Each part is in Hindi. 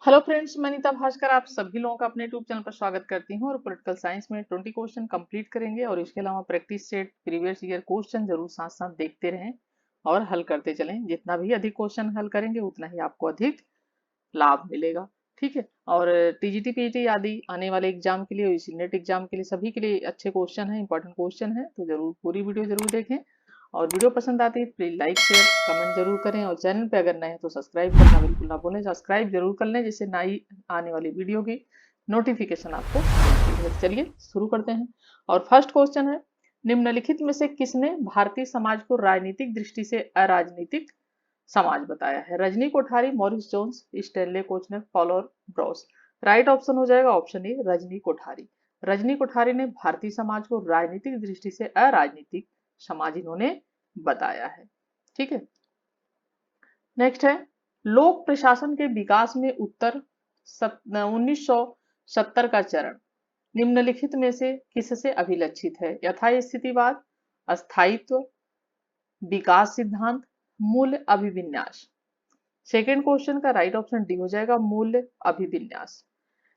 हेलो फ्रेंड्स, मैं नीता भास्कर आप सभी लोगों का अपने यूट्यूब चैनल पर स्वागत करती हूं और पॉलिटिकल साइंस में 20 क्वेश्चन कंप्लीट करेंगे और इसके अलावा practice set previous year question जरूर साथ साथ देखते रहें और हल करते चलें। जितना भी अधिक क्वेश्चन हल करेंगे उतना ही आपको अधिक लाभ मिलेगा। ठीक है। और टीजीटी पीटी आदि आने वाले एग्जाम के लिए, इसी नेट एग्जाम के लिए, सभी के लिए अच्छे क्वेश्चन है, इंपॉर्टेंट क्वेश्चन है, तो जरूर पूरी वीडियो जरूर देखें। और वीडियो पसंद आती है प्लीज लाइक शेयर कमेंट जरूर करें और चैनल पे अगर नए हैं तो सब्सक्राइब करना बिल्कुल ना भूलें। सब्सक्राइब जरूर कर लें जिससे नई आने वाली वीडियो की नोटिफिकेशन आपको मिलती है। चलिए शुरू करते हैं। और फर्स्ट क्वेश्चन है, निम्नलिखित में से किसने भारतीय समाज को राजनीतिक दृष्टि से अराजनीतिक समाज बताया है? Rajni Kothari, Morris Jones, Stanley Kochanek, Paul और ब्राउस। राइट ऑप्शन हो जाएगा ऑप्शन ए रजनी कोठारी। रजनी कोठारी ने भारतीय समाज को राजनीतिक दृष्टि से अराजनीतिक समाज इन्होंने बताया है। ठीक है। नेक्स्ट है, लोक प्रशासन के विकास में उत्तर 1970 का चरण निम्नलिखित में से किससे अभिलक्षित है? यथास्थितिवाद, अस्थायित्व, विकास सिद्धांत, मूल्य अभिविन्यास। सेकेंड क्वेश्चन का राइट ऑप्शन डी हो जाएगा मूल्य अभिविन्यास।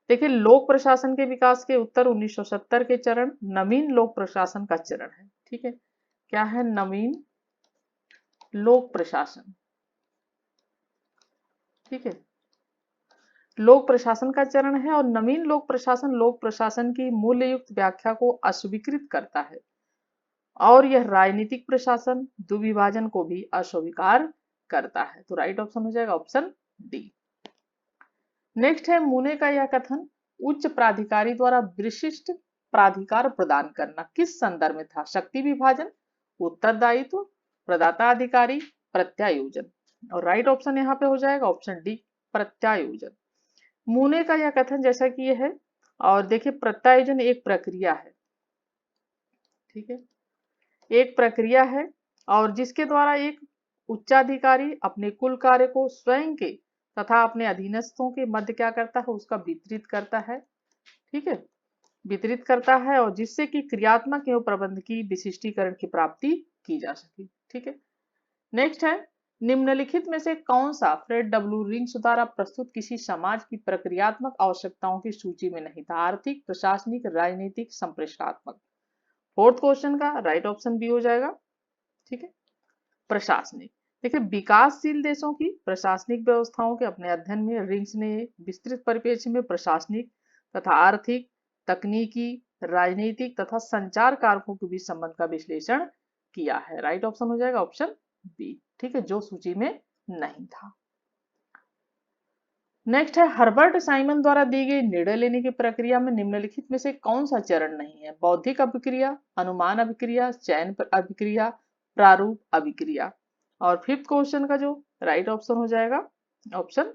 देखिए, लोक प्रशासन के विकास के उत्तर 1970 के चरण नवीन लोक प्रशासन का चरण है। ठीक है। क्या है? नवीन लोक प्रशासन। ठीक है। लोक प्रशासन का चरण है और नवीन लोक प्रशासन की मूल्य युक्त व्याख्या को अस्वीकृत करता है और यह राजनीतिक प्रशासन दुविभाजन को भी अस्वीकार करता है। तो राइट ऑप्शन हो जाएगा ऑप्शन डी। नेक्स्ट है, मुने का यह कथन उच्च प्राधिकारी द्वारा विशिष्ट प्राधिकार प्रदान करना किस संदर्भ में था? शक्ति विभाजन, उत्तरदायित्व, प्रदाता अधिकारी, प्रत्यायोजन। और राइट ऑप्शन यहाँ पे हो जाएगा ऑप्शन डी प्रत्यायोजन। मुने का यह कथन जैसा कि यह है, और देखिए प्रत्यायोजन एक प्रक्रिया है। ठीक है। एक प्रक्रिया है और जिसके द्वारा एक उच्चाधिकारी अपने कुल कार्य को स्वयं के तथा अपने अधीनस्थों के मध्य क्या करता है? उसका वितरित करता है। ठीक है। वितरित करता है और जिससे कि क्रियात्मक एवं प्रबंध की विशिष्टीकरण की प्राप्ति की जा सके। ठीक है। नेक्स्ट है, निम्नलिखित में से कौन सा फ्रेड डब्ल्यू रिंग्स द्वारा प्रस्तुत किसी समाज की प्रक्रियात्मक आवश्यकताओं की सूची में नहीं था? आर्थिक, प्रशासनिक, राजनीतिक, संप्रेषणात्मक। फोर्थ क्वेश्चन का राइट ऑप्शन बी हो जाएगा। ठीक है। प्रशासनिक। देखिए, विकासशील देशों की प्रशासनिक व्यवस्थाओं के अपने अध्ययन में रिंग्स ने विस्तृत परिप्रेक्ष्य में प्रशासनिक तथा आर्थिक, तकनीकी, राजनीतिक तथा संचार कारकों के बीच संबंध का विश्लेषण किया है। राइट ऑप्शन हो जाएगा ऑप्शन बी। ठीक है, जो सूची में नहीं था। नेक्स्ट है, हर्बर्ट साइमन द्वारा दी गई निर्णय लेने की प्रक्रिया में निम्नलिखित में से कौन सा चरण नहीं है? बौद्धिक अभिक्रिया, अनुमान अभिक्रिया, चयन अभिक्रिया, प्रारूप अभिक्रिया। और फिफ्थ क्वेश्चन का जो राइट ऑप्शन हो जाएगा ऑप्शन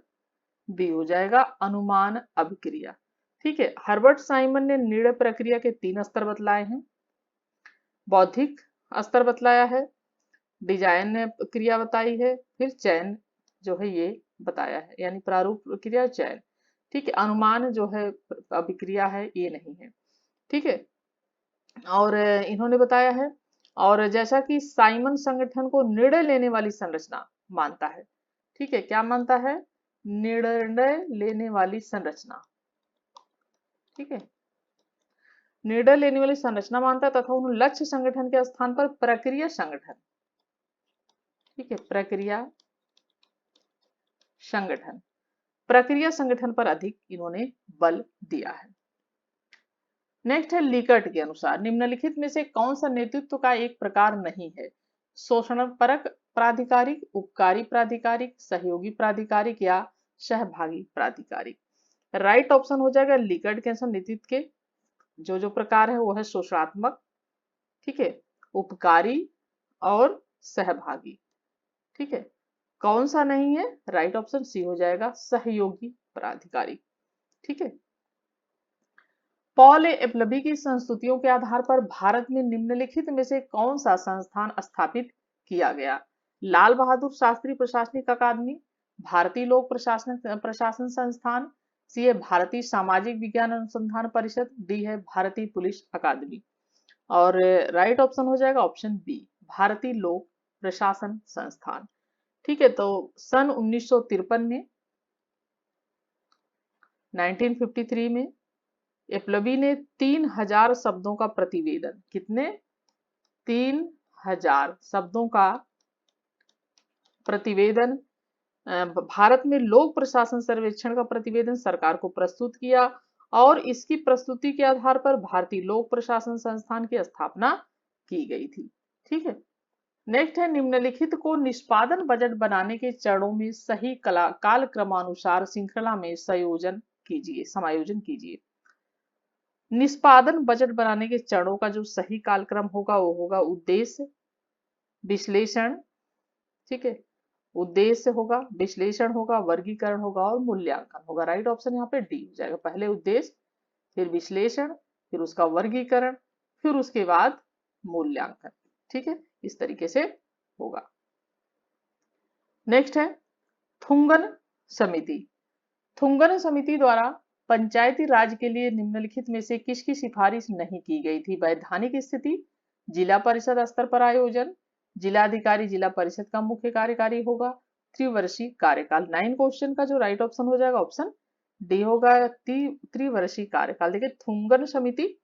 बी हो जाएगा अनुमान अभिक्रिया। ठीक है। हर्बर्ट साइमन ने निर्णय प्रक्रिया के 3 स्तर बतलाए हैं। बौद्धिक स्तर बतलाया है, डिजाइन ने क्रिया बताई है, फिर चयन जो है ये बताया है, यानी प्रारूप क्रिया चयन। ठीक है। अनुमान जो है अभिक्रिया है ये नहीं है। ठीक है। और इन्होंने बताया है, और जैसा कि साइमन संगठन को निर्णय लेने वाली संरचना मानता है। ठीक है। क्या मानता है? निर्णय लेने वाली संरचना। ठीक है। निर्णय लेने वाली संरचना मानता है तथा उन लक्ष्य संगठन के स्थान पर प्रक्रिया संगठन। ठीक है। प्रक्रिया संगठन, प्रक्रिया संगठन पर अधिक इन्होंने बल दिया है। नेक्स्ट है, लिकर्ट के अनुसार निम्नलिखित में से कौन सा नेतृत्व का एक प्रकार नहीं है? शोषण परक प्राधिकारिक, उपकारी प्राधिकारिक, सहयोगी प्राधिकारिक या सहभागी प्राधिकारिक। राइट ऑप्शन हो जाएगा लिकर्ट के अनुसार नेतृत्व के जो प्रकार है वो है शोषणात्मक, ठीक है, उपकारी और सहभागी। ठीक है। कौन सा नहीं है? राइट ऑप्शन सी हो जाएगा सहयोगी प्राधिकारी। ठीक है। पॉल एपलबी की संस्तुतियों के आधार पर भारत में निम्नलिखित में से कौन सा संस्थान स्थापित किया गया? लाल बहादुर शास्त्री प्रशासनिक अकादमी, भारतीय लोक प्रशासन प्रशासन संस्थान, सी है भारतीय सामाजिक विज्ञान अनुसंधान परिषद, डी है भारतीय पुलिस अकादमी। और राइट ऑप्शन हो जाएगा ऑप्शन बी भारतीय लोक प्रशासन संस्थान। ठीक है। तो सन 1953 में 1953 में एप्लबी ने 3000 शब्दों का प्रतिवेदन, कितने, 3000 शब्दों का प्रतिवेदन भारत में लोक प्रशासन सर्वेक्षण का प्रतिवेदन सरकार को प्रस्तुत किया और इसकी प्रस्तुति के आधार पर भारतीय लोक प्रशासन संस्थान की स्थापना की गई थी। ठीक है, नेक्स्ट है, निम्नलिखित को निष्पादन बजट बनाने के चरणों में सही काल क्रमानुसार श्रृंखला में समायोजन कीजिए। निष्पादन बजट बनाने के चरणों का जो सही कालक्रम होगा वो होगा उद्देश्य, विश्लेषण, ठीक है, उद्देश्य होगा, विश्लेषण होगा, वर्गीकरण होगा और मूल्यांकन होगा। राइट ऑप्शन यहाँ पे डी हो जाएगा। पहले उद्देश्य, फिर विश्लेषण, फिर उसका वर्गीकरण, फिर उसके बाद मूल्यांकन। ठीक है, इस तरीके से होगा। नेक्स्ट है थुंगन समिति। थुंगन समिति द्वारा पंचायती राज के लिए निम्नलिखित में से किसकी सिफारिश नहीं की गई थी? वैधानिक स्थिति, जिला परिषद स्तर पर आयोजन, जिलाधिकारी जिला परिषद का मुख्य कार्यकारी होगा, त्रिवर्षीय कार्यकाल। 9 क्वेश्चन का जो राइट ऑप्शन हो जाएगा ऑप्शन डी होगा, त्रिवर्षीय कार्यकाल। देखिए थुंगन समिति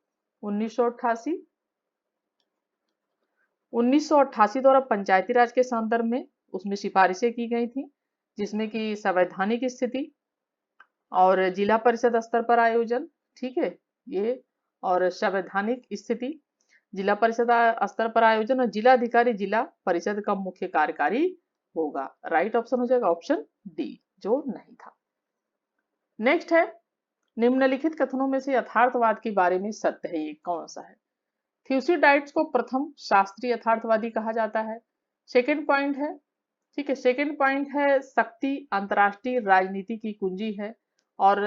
1988 द्वारा पंचायती राज के संदर्भ में उसमें सिफारिशें की गई थी, जिसमें कि संवैधानिक स्थिति और जिला परिषद स्तर पर आयोजन, ठीक है, ये और संवैधानिक स्थिति, जिला परिषद स्तर पर आयोजन और जिलाधिकारी जिला परिषद का मुख्य कार्यकारी होगा। राइट ऑप्शन हो जाएगा ऑप्शन डी, जो नहीं था। नेक्स्ट है, निम्नलिखित कथनों में से यथार्थवाद के बारे में सत्य है, ये कौन सा है? थ्यूसिडाइड्स को प्रथम शास्त्रीय यथार्थवादी कहा जाता है। सेकेंड पॉइंट है, ठीक है, सेकेंड पॉइंट है शक्ति अंतरराष्ट्रीय राजनीति की कुंजी है और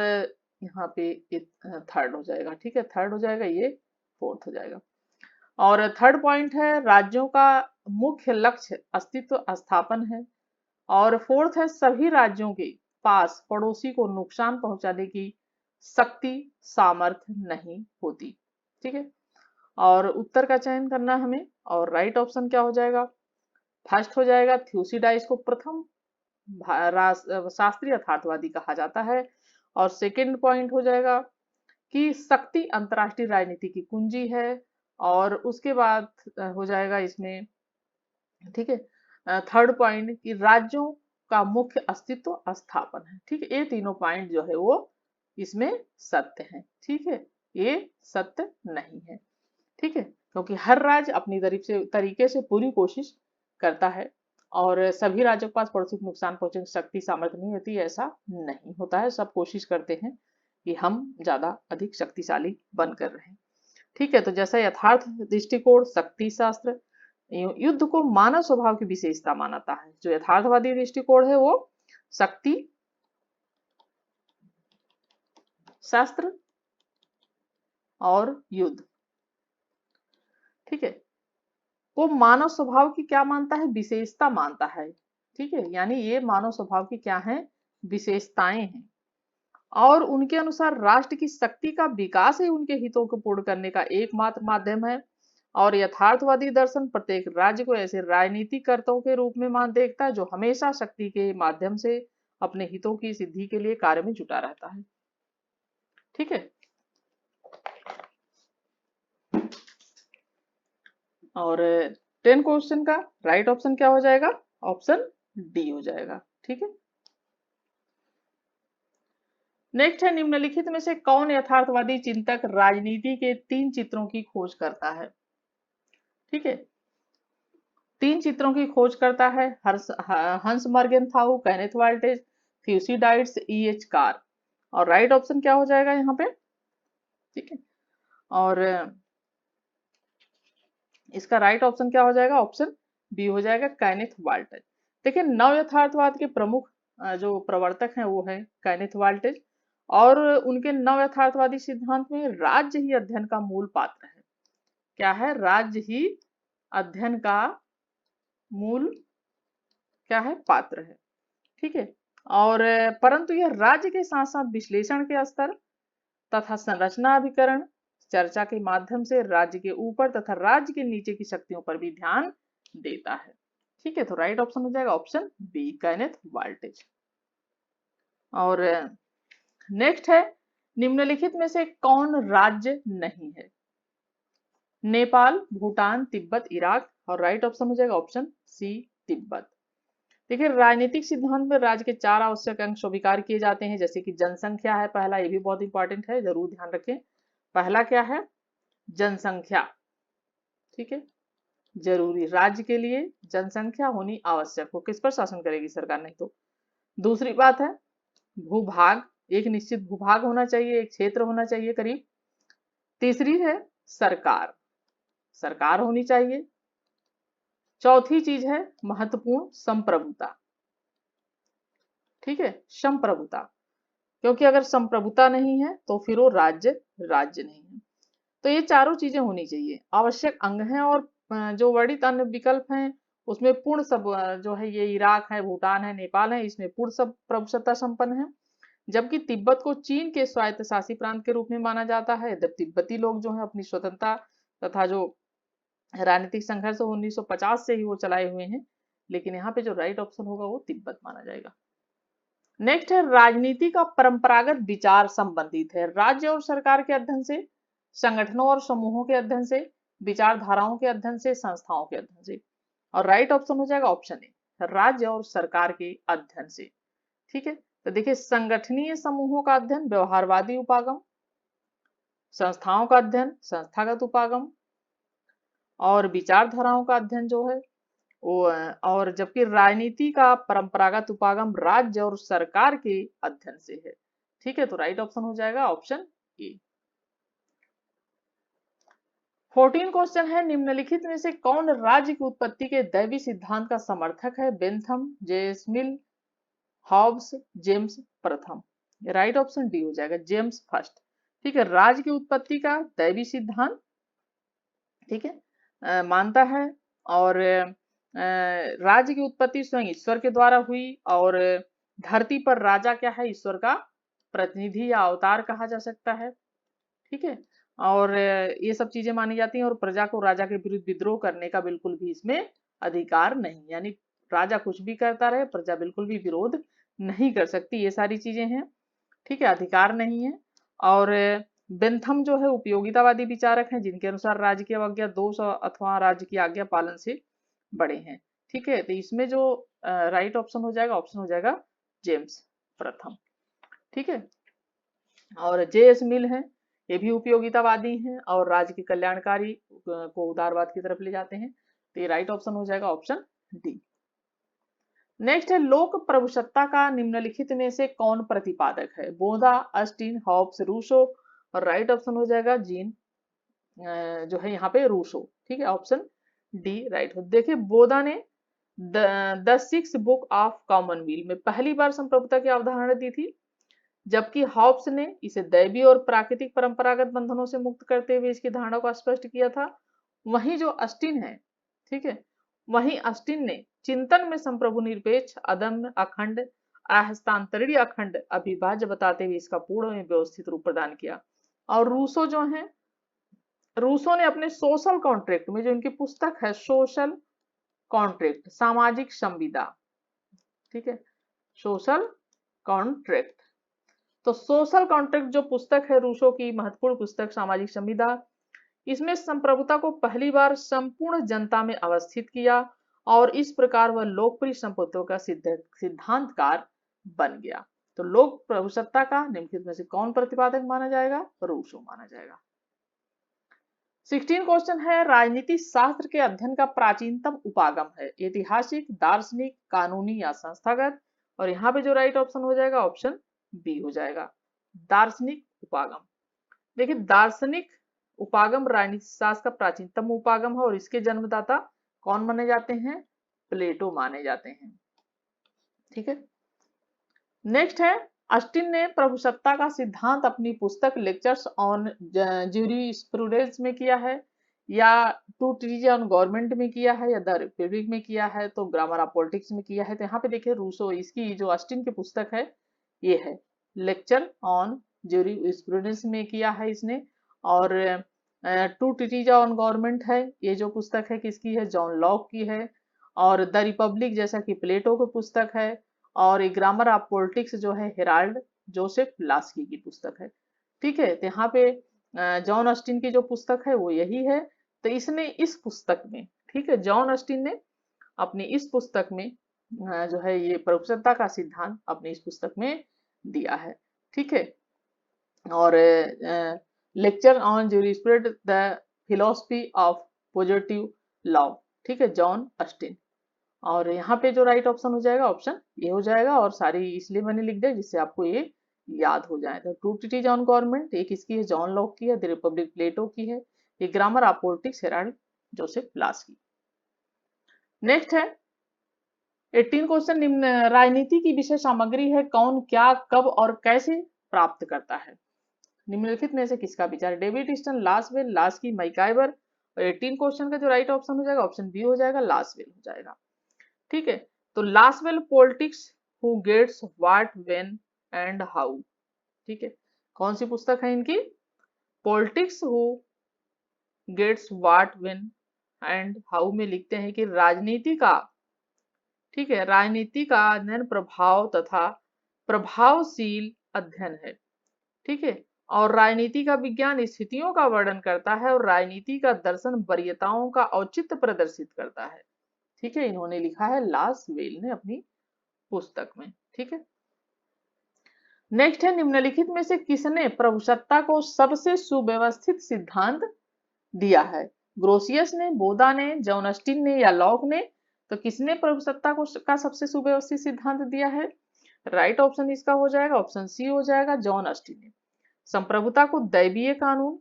यहाँ पे थर्ड हो जाएगा। ठीक है, थर्ड हो जाएगा, ये फोर्थ हो जाएगा। और थर्ड पॉइंट है राज्यों का मुख्य लक्ष्य अस्तित्व स्थापन है और फोर्थ है सभी राज्यों के पास पड़ोसी को नुकसान पहुंचाने की शक्ति सामर्थ्य नहीं होती। ठीक है, और उत्तर का चयन करना हमें और राइट ऑप्शन क्या हो जाएगा? फर्स्ट हो जाएगा थ्यूसिडाइड्स को प्रथम शास्त्रीय यथार्थवादी कहा जाता है और सेकंड पॉइंट हो जाएगा कि शक्ति अंतरराष्ट्रीय राजनीति की कुंजी है और उसके बाद हो जाएगा इसमें, ठीक है, थर्ड पॉइंट कि राज्यों का मुख्य अस्तित्व स्थापन है। ठीक है, ये तीनों पॉइंट जो है वो इसमें सत्य है। ठीक है, ये सत्य नहीं है। ठीक है, क्योंकि हर राज्य अपनी तरीके से पूरी कोशिश करता है और सभी राज्यों के पास पड़ोसी को नुकसान पहुंचाने की शक्ति सामर्थ्य नहीं होती, ऐसा नहीं होता है। सब कोशिश करते हैं कि हम ज्यादा अधिक शक्तिशाली बनकर रहें। ठीक है, तो जैसा यथार्थ दृष्टिकोण शक्ति शास्त्र युद्ध को मानव स्वभाव की विशेषता मानता है, जो यथार्थवादी दृष्टिकोण है वो शक्ति शास्त्र और युद्ध, ठीक है, वो मानव स्वभाव की क्या मानता है? विशेषता मानता है। ठीक है, यानी ये मानव स्वभाव की क्या है? विशेषताएं हैं और उनके अनुसार राष्ट्र की शक्ति का विकास ही उनके हितों को पूर्ण करने का एकमात्र माध्यम है और यथार्थवादी दर्शन प्रत्येक राज्य को ऐसे राजनीतिकर्ताओं के रूप में मान देखता है जो हमेशा शक्ति के माध्यम से अपने हितों की सिद्धि के लिए कार्य में जुटा रहता है। ठीक है, और 10 क्वेश्चन का राइट ऑप्शन क्या हो जाएगा? ऑप्शन डी हो जाएगा। ठीक है, नेक्स्ट है, निम्नलिखित में से कौन यथार्थवादी चिंतक राजनीति के 3 चित्रों की खोज करता है? ठीक है, 3 चित्रों की खोज करता है हंस मर्गेनथाउ, केनेथ वाल्टेज, थ्यूसिडाइड्स, E.H. कार। और राइट ऑप्शन क्या हो जाएगा यहाँ पे? ठीक है, और इसका राइट ऑप्शन क्या हो जाएगा? ऑप्शन बी हो जाएगा, केनेथ वाल्टेज। देखिए नव यथार्थवाद के प्रमुख जो प्रवर्तक हैं वो है केनेथ वाल्टेज और उनके नव यथार्थवादी सिद्धांत में राज्य ही अध्ययन का मूल पात्र है। क्या है? राज्य ही अध्ययन का मूल क्या है? पात्र है। ठीक है, और परंतु यह राज्य के साथ साथ विश्लेषण के स्तर तथा संरचना अभिकरण चर्चा के माध्यम से राज्य के ऊपर तथा राज्य के नीचे की शक्तियों पर भी ध्यान देता है। ठीक है, तो राइट ऑप्शन हो जाएगा ऑप्शन बी, केनेथ वाल्टेज। और नेक्स्ट है, निम्नलिखित में से कौन राज्य नहीं है? नेपाल, भूटान, तिब्बत, इराक, और राइट ऑप्शन हो जाएगा ऑप्शन सी, तिब्बत। देखिए, राजनीतिक सिद्धांत में राज्य के 4 आवश्यक अंग स्वीकार किए जाते हैं, जैसे कि जनसंख्या है पहला, ये भी बहुत इंपॉर्टेंट है, जरूर ध्यान रखें। पहला क्या है? जनसंख्या। ठीक है, जरूरी, राज्य के लिए जनसंख्या होनी आवश्यक हो, किस पर शासन करेगी सरकार, नहीं तो। दूसरी बात है भूभाग, एक निश्चित भूभाग होना चाहिए, एक क्षेत्र होना चाहिए करीब। तीसरी है सरकार, सरकार होनी चाहिए। चौथी चीज है महत्वपूर्ण संप्रभुता। ठीक है, संप्रभुता, क्योंकि अगर संप्रभुता नहीं है तो फिर वो राज्य राज्य नहीं है। तो ये चारों चीजें होनी चाहिए, आवश्यक अंग हैं। और जो वर्णित अन्य विकल्प हैं उसमें पूर्ण सब जो है, ये इराक है, भूटान है, नेपाल है, इसमें पूर्ण सब प्रभुसत्ता संपन्न है। जबकि तिब्बत को चीन के स्वायत्तशासी प्रांत के रूप में माना जाता है। जब तिब्बती लोग जो है अपनी स्वतंत्रता तथा जो राजनीतिक संघर्ष 1950 से ही वो चलाए हुए हैं, लेकिन यहाँ पे जो राइट ऑप्शन होगा वो तिब्बत माना जाएगा। नेक्स्ट है, राजनीति का परंपरागत विचार संबंधित है राज्य और सरकार के अध्ययन से, संगठनों और समूहों के अध्ययन से, विचारधाराओं के अध्ययन से, संस्थाओं के अध्ययन से। और राइट ऑप्शन हो जाएगा ऑप्शन ए, राज्य और सरकार के अध्ययन से। ठीक है, तो देखिए, संगठनीय समूहों का अध्ययन व्यवहारवादी उपागम, संस्थाओं का अध्ययन संस्थागत उपागम, और विचारधाराओं का अध्ययन जो है वो, और जबकि राजनीति का परंपरागत उपागम राज्य और सरकार के अध्ययन से है। ठीक है, तो राइट ऑप्शन हो जाएगा ऑप्शन ए। 14 क्वेश्चन है, निम्नलिखित में से कौन राज्य की उत्पत्ति के दैवी सिद्धांत का समर्थक है? Bentham, James Mill, Hobbes, James प्रथम। राइट ऑप्शन डी हो जाएगा, जेम्स फर्स्ट। ठीक है, राज्य की उत्पत्ति का दैवी सिद्धांत, ठीक है, मानता है। और राज्य की उत्पत्ति स्वयं ईश्वर के द्वारा हुई, और धरती पर राजा क्या है? ईश्वर का प्रतिनिधि या अवतार कहा जा सकता है। ठीक है, और ये सब चीजें मानी जाती हैं। और प्रजा को राजा के विरुद्ध विद्रोह करने का बिल्कुल भी इसमें अधिकार नहीं, यानी राजा कुछ भी करता रहे, प्रजा बिल्कुल भी विरोध नहीं कर सकती, ये सारी चीजें हैं। ठीक है, अधिकार नहीं है। और बेंथम जो है उपयोगितावादी विचारक हैं, जिनके अनुसार राज्य की अवज्ञा दोष अथवा राज्य की आज्ञा पालन से बड़े हैं। ठीक है, तो इसमें जो राइट ऑप्शन हो जाएगा, ऑप्शन हो जाएगा जेम्स प्रथम। ठीक है, और जे.एस. मिल है, ये भी उपयोगितावादी हैं और राज्य के कल्याणकारी को उदारवाद की तरफ ले जाते हैं। तो ये राइट ऑप्शन हो जाएगा ऑप्शन डी। नेक्स्ट है, लोक प्रभुसत्ता का निम्नलिखित में से कौन प्रतिपादक है? बोधा, अस्टिन, हॉब्स, रूसो, और राइट ऑप्शन हो जाएगा जीन जो है यहाँ पे रूसो। ठीक है, ऑप्शन डी राइट हो। देखिए, बोधा ने द 6 बुक ऑफ कॉमनवेल्थ में पहली बार संप्रभुता की अवधारणा दी थी, जबकि हॉब्स ने इसे दैवी और प्राकृतिक परंपरागत बंधनों से मुक्त करते हुए इसकी धारणा को स्पष्ट किया था। वहीं जो अस्टिन है, ठीक है, वहीं अस्टिन ने चिंतन में संप्रभु निरपेक्ष, अदम्य, अखंड, अहस्तांतरणीय, अखंड, अविभाज्य बताते हुए इसका पूर्ण में व्यवस्थित रूप प्रदान किया। और रूसो जो है, रूसो ने अपने सोशल कॉन्ट्रैक्ट में, जो इनकी पुस्तक है सोशल कॉन्ट्रैक्ट, सामाजिक संविदा, ठीक है, सोशल कॉन्ट्रैक्ट, तो सोशल कॉन्ट्रैक्ट जो पुस्तक है रूसो की महत्वपूर्ण पुस्तक सामाजिक संविदा, इसमें संप्रभुता को पहली बार संपूर्ण जनता में अवस्थित किया, और इस प्रकार वह लोकप्रिय संप्रभुत्व का सिद्धांतकार बन गया। तो लोक प्रभुसत्ता का निम्नलिखित में से कौन प्रतिपादक माना जाएगा? रूसो माना जाएगा। 16 क्वेश्चन है, राजनीति शास्त्र के अध्ययन का प्राचीनतम उपागम है? ऐतिहासिक, दार्शनिक, कानूनी या संस्थागत? और यहाँ पे जो राइट ऑप्शन हो जाएगा ऑप्शन बी हो जाएगा, दार्शनिक उपागम। देखिए, दार्शनिक उपागम राजनीति शास्त्र का प्राचीनतम उपागम है, और इसके जन्मदाता कौन माने जाते हैं? प्लेटो माने जाते हैं। ठीक है, नेक्स्ट है, अस्टिन ने प्रभुसत्ता का सिद्धांत अपनी पुस्तक लेक्चर्स ऑन ज्यूरिस्प्रूडेंस में किया है, या टू ट्रीज ऑन गवर्नमेंट में किया है, या द रिपब्लिक में किया है, तो ग्रामर ऑफ पॉलिटिक्स में किया है? तो यहाँ पे देखिए, रूसो, इसकी जो अस्टिन की पुस्तक है ये है लेक्चर ऑन ज्यूरिस्प्रूडेंस में किया है इसने। और टू ट्रीज ऑन गवर्नमेंट है, ये जो पुस्तक है किसकी है? जॉन लॉक की है। और द रिपब्लिक जैसा कि प्लेटो की पुस्तक है। और ग्रामर ऑफ पॉलिटिक्स जो है हेराल्ड जोसेफ लास्की की पुस्तक है। ठीक है, तो यहाँ पे जॉन ऑस्टिन की जो पुस्तक है वो यही है। तो इसने इस पुस्तक में, ठीक है, जॉन ऑस्टिन ने अपनी इस पुस्तक में जो है ये प्रभुसत्ता का सिद्धांत अपनी इस पुस्तक में दिया है। ठीक है, और lecture on jurisprudence the philosophy of positive law, ठीक है, जॉन ऑस्टिन। और यहाँ पे जो राइट ऑप्शन हो जाएगा, ऑप्शन ये हो जाएगा। और सारी इसलिए मैंने लिख दिया जिससे आपको ये याद हो जाए। तो टू ट्रीटीज ऑन गवर्नमेंट एक इसकी है, जॉन लॉक की है। द रिपब्लिक प्लेटो की है। ये grammar of politics, Herald Joseph Laski. Next है 18 क्वेश्चन। निम्न राजनीति की विषय सामग्री है कौन, क्या, कब और कैसे प्राप्त करता है? निम्नलिखित में से किसका विचार? David Easton, Lasswell, Laski, MacIver. और 18 क्वेश्चन का जो राइट ऑप्शन हो जाएगा, ऑप्शन बी हो जाएगा, लासवेल हो जाएगा। ठीक है, तो Lasswell politics who gets what when and how. ठीक है, कौन सी पुस्तक है इनकी? Politics who gets what when and how में लिखते हैं कि राजनीति का, ठीक है, राजनीति का अध्ययन प्रभाव तथा प्रभावशील अध्ययन है। ठीक है, और राजनीति का विज्ञान स्थितियों का वर्णन करता है और राजनीति का दर्शन वरीयताओं का औचित्य प्रदर्शित करता है। ठीक है, इन्होंने लिखा है लासवेल ने अपनी पुस्तक में। ठीक है, नेक्स्ट है निम्नलिखित में से किसने प्रभुसत्ता को सबसे सुव्यवस्थित सिद्धांत दिया है? ग्रोसियस ने, बोदा ने, जॉन ऑस्टिन ने या लॉक ने? तो किसने प्रभुसत्ता को का सबसे सुव्यवस्थित सिद्धांत दिया है? राइट ऑप्शन इसका हो जाएगा, ऑप्शन सी हो जाएगा, जॉन ऑस्टिन ने। संप्रभुता को दैवीय कानून,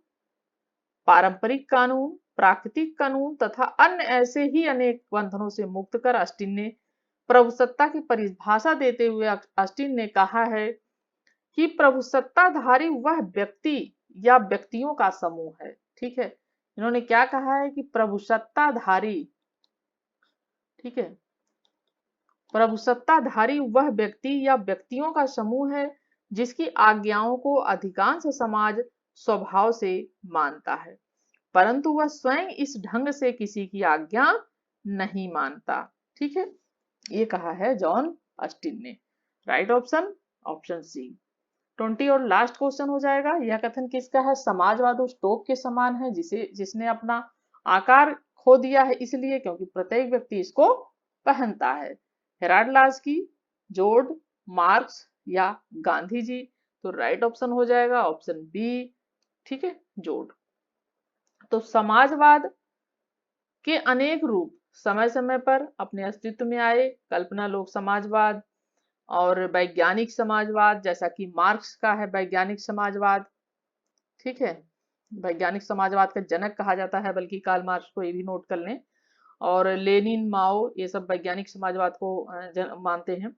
पारंपरिक कानून, प्राकृतिक कानून तथा अन्य ऐसे ही अनेक बंधनों से मुक्त कर ऑस्टिन ने प्रभुसत्ता की परिभाषा देते हुए ऑस्टिन ने कहा है कि प्रभुसत्ताधारी वह व्यक्ति या व्यक्तियों का समूह है। ठीक है, इन्होंने क्या कहा है कि प्रभुसत्ताधारी, ठीक है, प्रभुसत्ताधारी वह व्यक्ति या व्यक्तियों का समूह है जिसकी आज्ञाओं को अधिकांश समाज स्वभाव से मानता है, परंतु वह स्वयं इस ढंग से किसी की आज्ञा नहीं मानता। ठीक है, ये कहा है जॉन ऑस्टिन ने। Right option, option C. 20 और लास्ट क्वेश्चन हो जाएगा। यह कथन किसका है? समाजवाद उस तोप के समान है जिसने अपना आकार खो दिया है, इसलिए क्योंकि प्रत्येक व्यक्ति इसको पहनता है। हेराल्ड लास्की, जॉर्ज मार्क्स या गांधी जी? तो राइट ऑप्शन हो जाएगा ऑप्शन बी, ठीक है, जॉर्ज। तो समाजवाद के अनेक रूप समय समय पर अपने अस्तित्व में आए। कल्पना लोक समाजवाद और वैज्ञानिक समाजवाद, जैसा कि मार्क्स का है वैज्ञानिक समाजवाद। ठीक है, वैज्ञानिक समाजवाद का जनक कहा जाता है, बल्कि कार्ल मार्क्स को, ये भी नोट कर लें। और लेनिन, माओ, ये सब वैज्ञानिक समाजवाद को मानते हैं।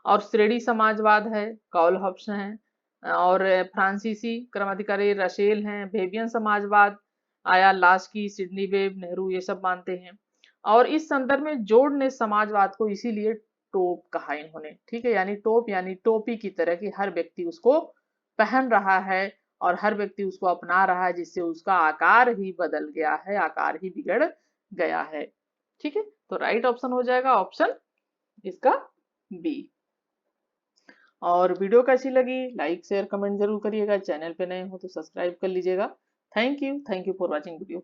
और श्रेणी समाजवाद है, कार्ल हॉब्स हैं। और फ्रांसीसी क्रमाधिकारी रसेल हैं। बेबियन समाजवाद आया, लास्की, सिडनी वेब, नेहरू, ये सब मानते हैं। और इस संदर्भ में जॉर्ज ने समाजवाद को इसीलिए टोप कहा इन्होंने। ठीक है, यानी टोप यानी टोपी की तरह कि हर व्यक्ति उसको पहन रहा है और हर व्यक्ति उसको अपना रहा है, जिससे उसका आकार ही बदल गया है, आकार ही बिगड़ गया है। ठीक है, तो राइट ऑप्शन हो जाएगा ऑप्शन इसका बी। और वीडियो कैसी लगी लाइक शेयर कमेंट जरूर करिएगा। चैनल पे नए हो तो सब्सक्राइब कर लीजिएगा। Thank you for watching video.